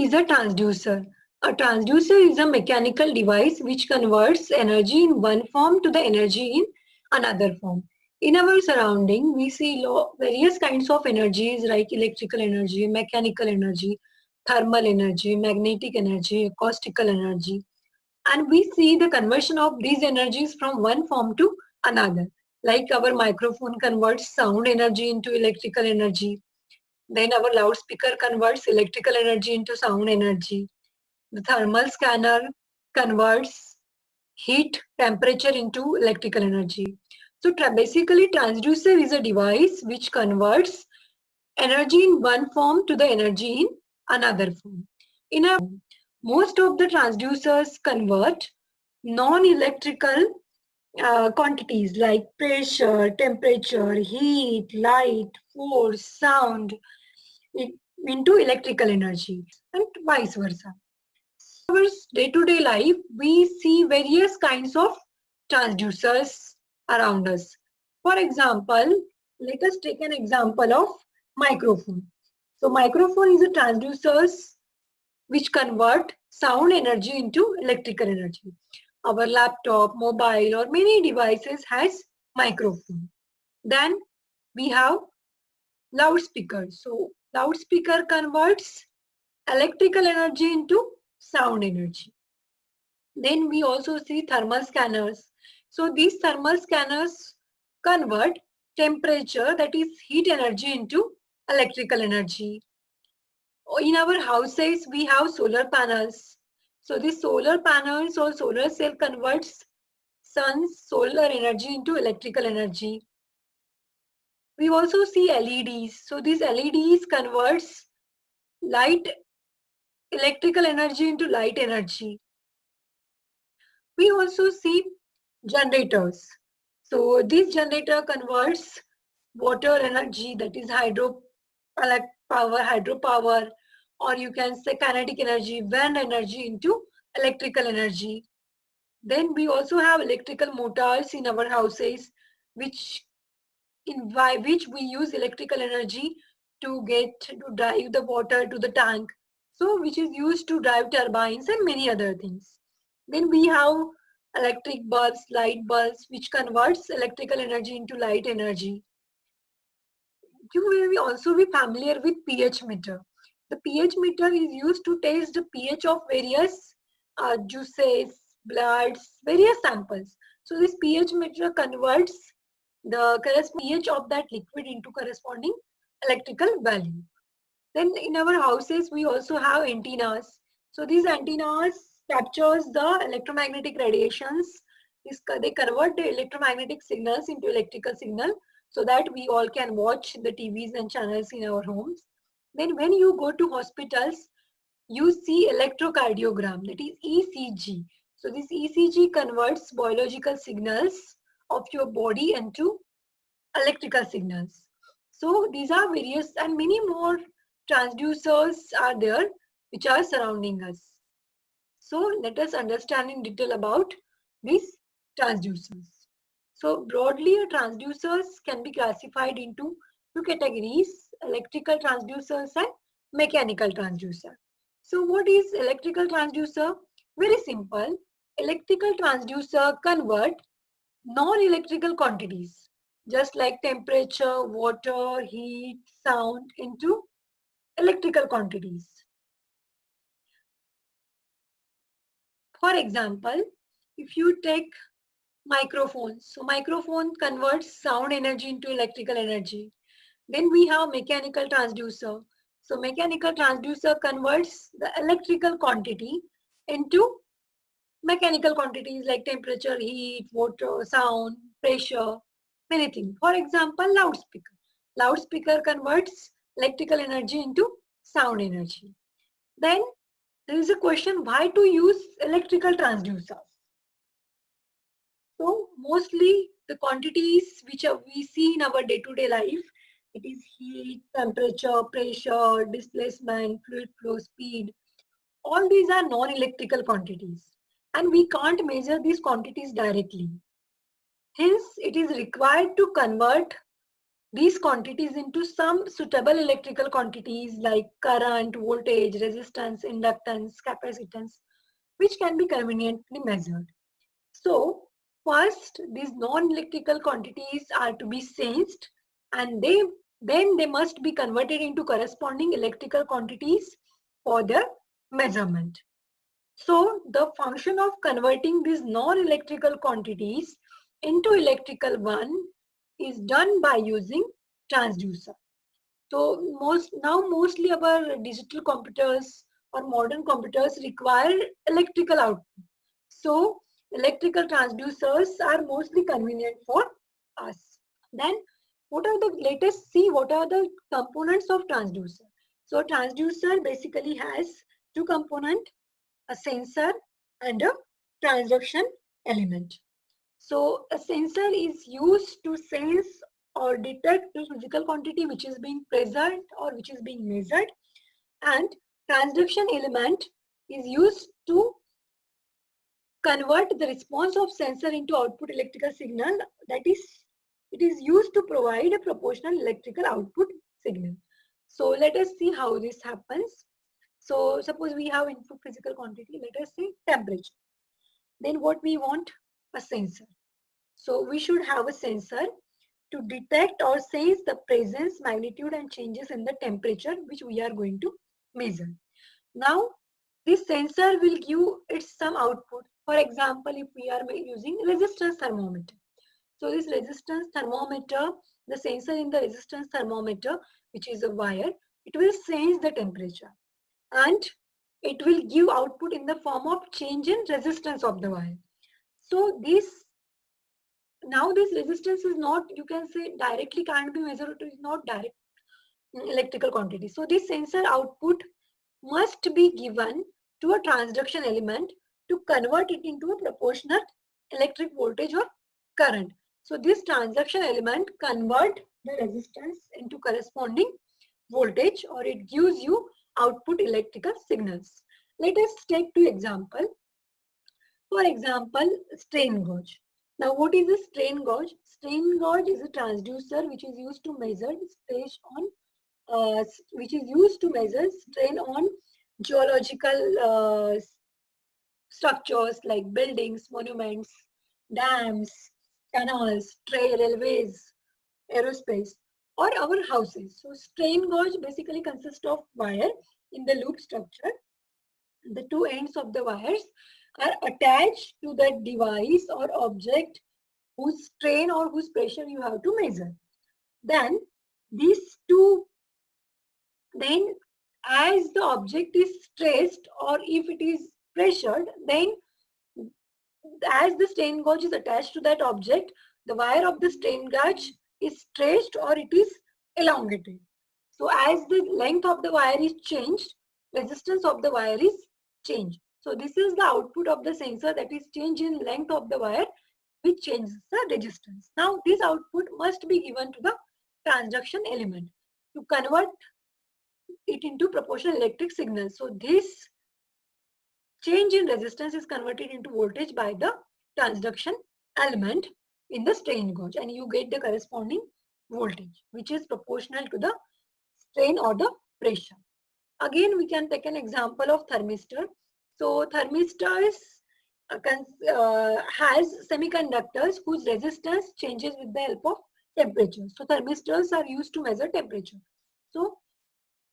is a transducer? A transducer is a mechanical device which converts energy in one form to the energy in another form. In our surrounding, we see various kinds of energies like electrical energy, mechanical energy, thermal energy, magnetic energy, acoustical energy. And we see the conversion of these energies from one form to another. Like our microphone converts sound energy into electrical energy. Then our loudspeaker converts electrical energy into sound energy. The thermal scanner converts heat temperature into electrical energy. So basically transducer is a device which converts energy in one form to the energy in another form. In a most of the transducers convert non-electrical quantities like pressure, temperature, heat, light, force, sound into electrical energy and vice versa. Our day-to-day life, we see various kinds of transducers around us. For example, let us take an example of microphone. So microphone is a transducers which convert sound energy into electrical energy. Our laptop, mobile or many devices has microphone. Then we have loudspeaker. So loudspeaker converts electrical energy into sound energy. Then we also see thermal scanners. So these thermal scanners convert temperature, that is heat energy, into electrical energy. In our houses, we have solar panels. So these solar panels or solar cell converts sun's solar energy into electrical energy. We also see LEDs. So these LEDs converts light electrical energy into light energy. We also see generators. So this generator converts water energy, that is hydropower, or you can say kinetic energy, wind energy, into electrical energy. Then we also have electrical motors in our houses, which by which we use electrical energy to drive the water to the tank. So which is used to drive turbines and many other things. Then we have electric bulbs, light bulbs, which converts electrical energy into light energy. You will also be familiar with pH meter. The pH meter is used to test the pH of various juices, bloods, various samples. So this pH meter converts the corresponding pH of that liquid into corresponding electrical value. Then in our houses, we also have antennas. So these antennas captures the electromagnetic radiations. They convert the electromagnetic signals into electrical signal so that we all can watch the TVs and channels in our homes. Then when you go to hospitals, you see electrocardiogram, that is ECG. So this ECG converts biological signals of your body into electrical signals. So these are various and many more transducers are there which are surrounding us. So let us understand in detail about these transducers. So broadly, transducers can be classified into two categories: electrical transducers and mechanical transducer. So what is electrical transducer? Very simple. Electrical transducer convert non-electrical quantities just like temperature, water, heat, sound into electrical quantities. For example, if you take microphones, so microphone converts sound energy into electrical energy. Then we have mechanical transducer. So mechanical transducer converts the electrical quantity into mechanical quantities like temperature, heat, water, sound, pressure, many things. For example, loudspeaker. Loudspeaker converts electrical energy into sound energy. Then there is a question, why to use electrical transducers? So mostly the quantities which we see in our day-to-day life, it is heat, temperature, pressure, displacement, fluid flow, speed. All these are non-electrical quantities and we can't measure these quantities directly. Hence, it is required to convert these quantities into some suitable electrical quantities like current, voltage, resistance, inductance, capacitance, which can be conveniently measured. So first, these non-electrical quantities are to be sensed, and then they must be converted into corresponding electrical quantities for their measurement. So the function of converting these non-electrical quantities into electrical one is done by using transducer. So mostly our digital computers or modern computers require electrical output. So electrical transducers are mostly convenient for us. Then let us see what are the components of transducer. So transducer basically has two components, a sensor and a transduction element. So a sensor is used to sense or detect the physical quantity which is being present or which is being measured, and transduction element is used to convert the response of sensor into output electrical signal, that is, it is used to provide a proportional electrical output signal. So let us see how this happens. So suppose we have input physical quantity, let us say temperature. Then what we want? A sensor. So we should have a sensor to detect or sense the presence, magnitude and changes in the temperature which we are going to measure. Now this sensor will give it some output. For example, if we are using resistance thermometer. So this resistance thermometer, the sensor in the resistance thermometer, which is a wire, it will sense the temperature and it will give output in the form of change in resistance of the wire. So now this resistance is not, you can say, directly can't be measured, it is not direct electrical quantity. So this sensor output must be given to a transduction element to convert it into a proportional electric voltage or current. So this transduction element convert the resistance into corresponding voltage, or it gives you output electrical signals. Let us take two examples. For example, strain gauge. Now what is a strain gauge? Strain gauge is a transducer which is used to measure stress on strain on geological structures like buildings, monuments, dams, canals, railways, aerospace, or our houses. So strain gauge basically consists of wire in the loop structure. The two ends of the wires are attached to the device or object whose strain or whose pressure you have to measure. Then these two, then as the object is stressed or if it is pressured, then as the strain gauge is attached to that object, the wire of the strain gauge is stretched or it is elongated. So as the length of the wire is changed, resistance of the wire is changed. So this is the output of the sensor, that is change in length of the wire which changes the resistance. Now this output must be given to the transduction element to convert it into proportional electric signal. So this change in resistance is converted into voltage by the transduction element in the strain gauge, and you get the corresponding voltage which is proportional to the strain or the pressure. Again, we can take an example of thermistor. So thermistors has semiconductors whose resistance changes with the help of temperature. So thermistors are used to measure temperature. So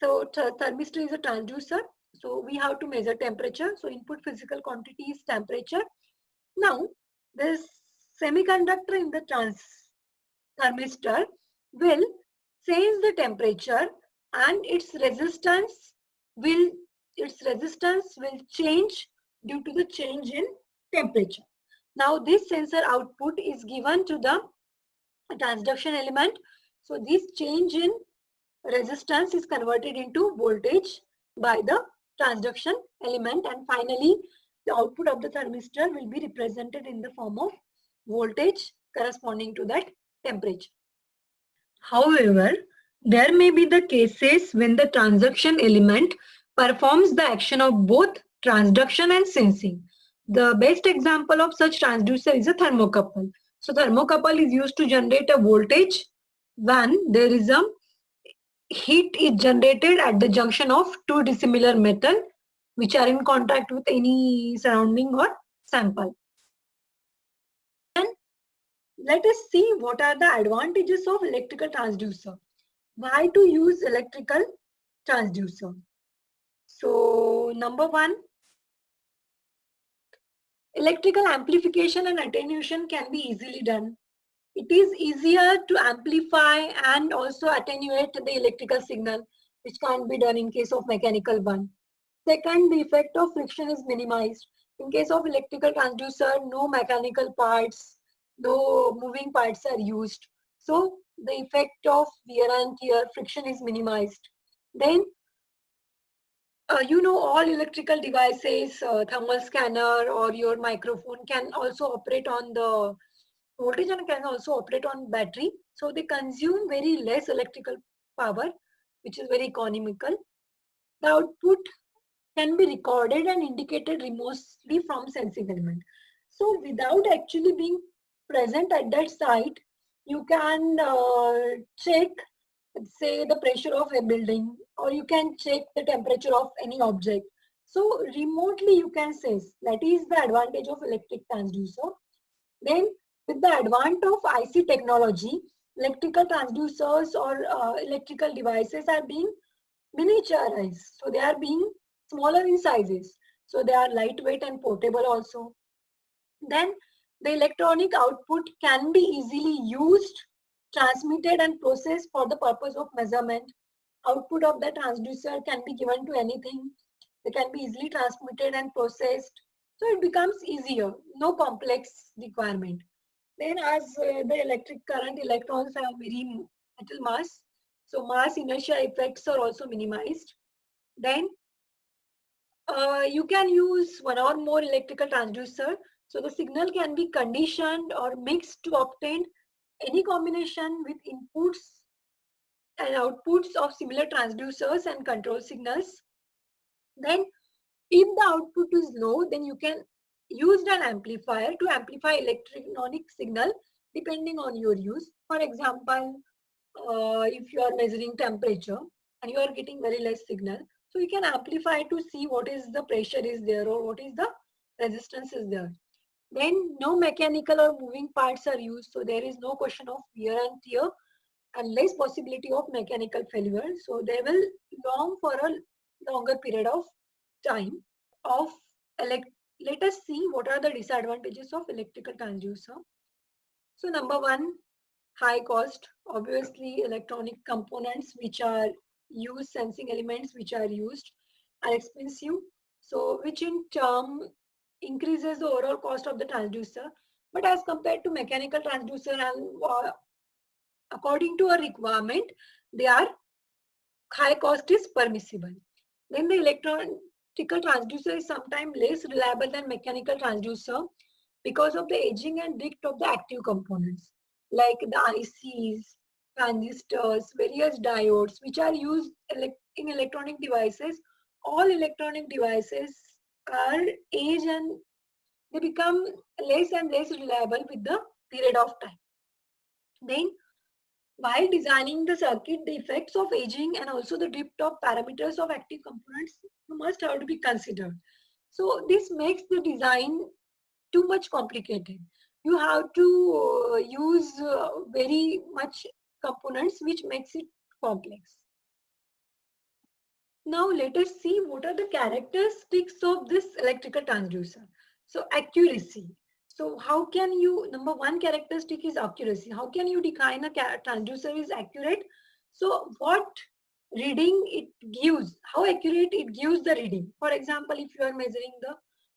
thermistor is a transducer. So we have to measure temperature. So input physical quantity is temperature. Now this semiconductor in the thermistor will sense the temperature and its resistance will change due to the change in temperature. Now this sensor output is given to the transduction element. So this change in resistance is converted into voltage by the transduction element, and finally the output of the thermistor will be represented in the form of voltage corresponding to that temperature. However, there may be the cases when the transduction element performs the action of both transduction and sensing. The best example of such transducer is a thermocouple. So thermocouple is used to generate a voltage when there is a heat is generated at the junction of two dissimilar metal which are in contact with any surrounding or sample. And let us see what are the advantages of electrical transducer. Why to use electrical transducer? So number one, electrical amplification and attenuation can be easily done. It is easier to amplify and also attenuate the electrical signal, which can't be done in case of mechanical one. Second, the effect of friction is minimized. In case of electrical transducer, no mechanical parts, no moving parts are used. So the effect of wear and tear, friction is minimized. Then all electrical devices, thermal scanner or your microphone can also operate on the voltage and can also operate on battery. So they consume very less electrical power, which is very economical. The output can be recorded and indicated remotely from sensing element. So without actually being present at that site, you can check, say, the pressure of a building, or you can check the temperature of any object. So remotely you can sense. That is the advantage of electric transducer. Then with the advent of IC technology, electrical transducers or electrical devices are being miniaturized. So they are being smaller in sizes. So they are lightweight and portable also. Then the electronic output can be easily used, transmitted and processed for the purpose of measurement. Output of the transducer can be given to anything. They can be easily transmitted and processed. So it becomes easier, no complex requirement. Then as the electric current, electrons have very little mass. So mass inertia effects are also minimized. Then you can use one or more electrical transducer. So the signal can be conditioned or mixed to obtain any combination with inputs and outputs of similar transducers and control signals. Then if the output is low, then you can use an amplifier to amplify electronic signal depending on your use. For example, if you are measuring temperature and you are getting very less signal, so you can amplify to see what is the pressure is there or what is the resistance is there. Then no mechanical or moving parts are used, so there is no question of wear and tear and less possibility of mechanical failure. So they will long for a longer period of time. Of let us see what are the disadvantages of electrical transducer. So number one, high cost. Obviously, electronic components which are used, sensing elements which are used are expensive. So which in turn increases the overall cost of the transducer. But as compared to mechanical transducer and according to a requirement, they are high cost is permissible. Then the electrical transducer is sometimes less reliable than mechanical transducer because of the aging and drift of the active components like the ICs, transistors, various diodes which are used in electronic devices. All electronic devices are age and they become less and less reliable with the period of time. Then while designing the circuit, the effects of aging and also the drift of parameters of active components must have to be considered. So this makes the design too much complicated. You have to use very much components which makes it complex. Now let us see what are the characteristics of this electrical transducer. So accuracy. So how can you, number one characteristic is accuracy. How can you define a transducer is accurate? So what reading it gives, how accurate it gives the reading. For example, if you are measuring the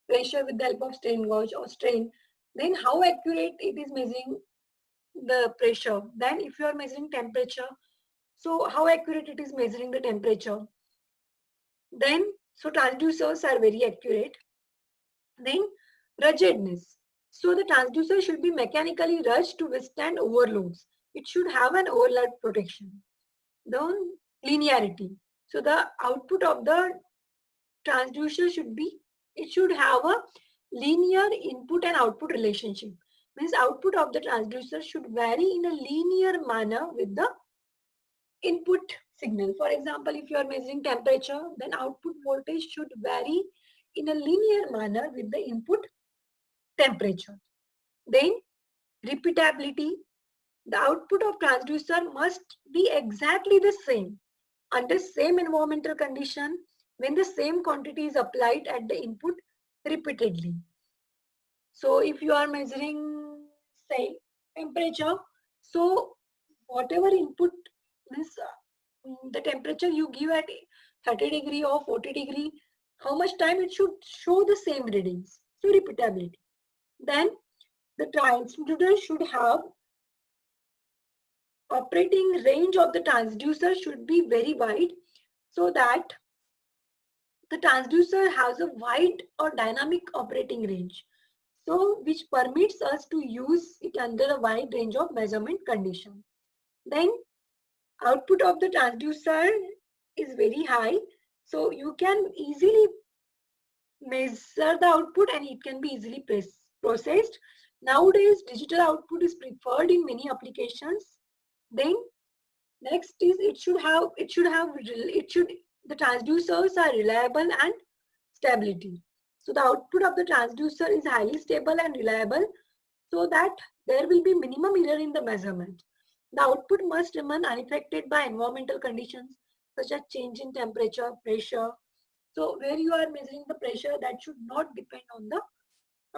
pressure with the help of strain gauge or strain, then how accurate it is measuring the pressure. Then if you are measuring temperature, so how accurate it is measuring the temperature. Then, so transducers are very accurate. Then, ruggedness. So the transducer should be mechanically rugged to withstand overloads. It should have an overload protection. Then, linearity. So the output of the transducer should be, it should have a linear input and output relationship. Means output of the transducer should vary in a linear manner with the input signal. For example, if you are measuring temperature, then output voltage should vary in a linear manner with the input temperature. Then repeatability. The output of transducer must be exactly the same under same environmental condition when the same quantity is applied at the input repeatedly. So if you are measuring, say, temperature, so whatever input means the temperature you give at 30 degree or 40 degree, how much time it should show the same readings. So repeatability. Then the transducer should have operating range of the transducer should be very wide so that the transducer has a wide or dynamic operating range, so which permits us to use it under a wide range of measurement conditions. Then output of the transducer is very high, so you can easily measure the output and it can be easily processed. Nowadays, digital output is preferred in many applications. Then next is the transducers are reliable and stability. So the output of the transducer is highly stable and reliable so that there will be minimum error in the measurement. The output must remain unaffected by environmental conditions such as change in temperature, pressure. So where you are measuring the pressure, that should not depend on the,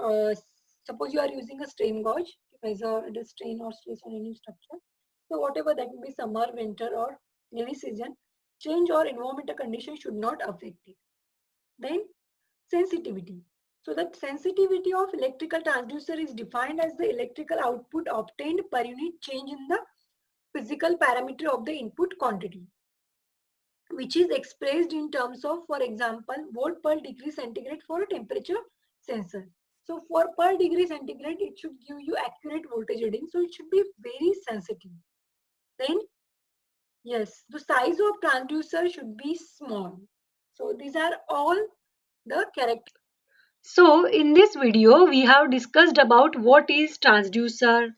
uh, suppose you are using a strain gauge to measure the strain or stress on any structure. So whatever that may be summer, winter or any season, change or environmental condition should not affect it. Then sensitivity. So the sensitivity of electrical transducer is defined as the electrical output obtained per unit change in the physical parameter of the input quantity, which is expressed in terms of, for example, volt per degree centigrade for a temperature sensor. So for per degree centigrade, it should give you accurate voltage reading. So it should be very sensitive. Then, yes, the size of transducer should be small. So these are all the characteristics. So in this video, we have discussed about what is transducer,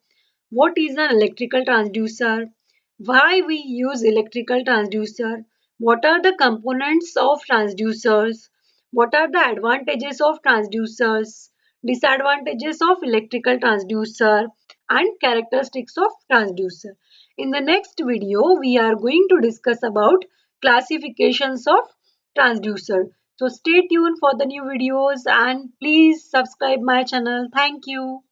what is an electrical transducer, why we use electrical transducer, what are the components of transducers, what are the advantages of transducers, disadvantages of electrical transducer, and characteristics of transducer. In the next video, we are going to discuss about classifications of transducer. So stay tuned for the new videos and please subscribe my channel. Thank you.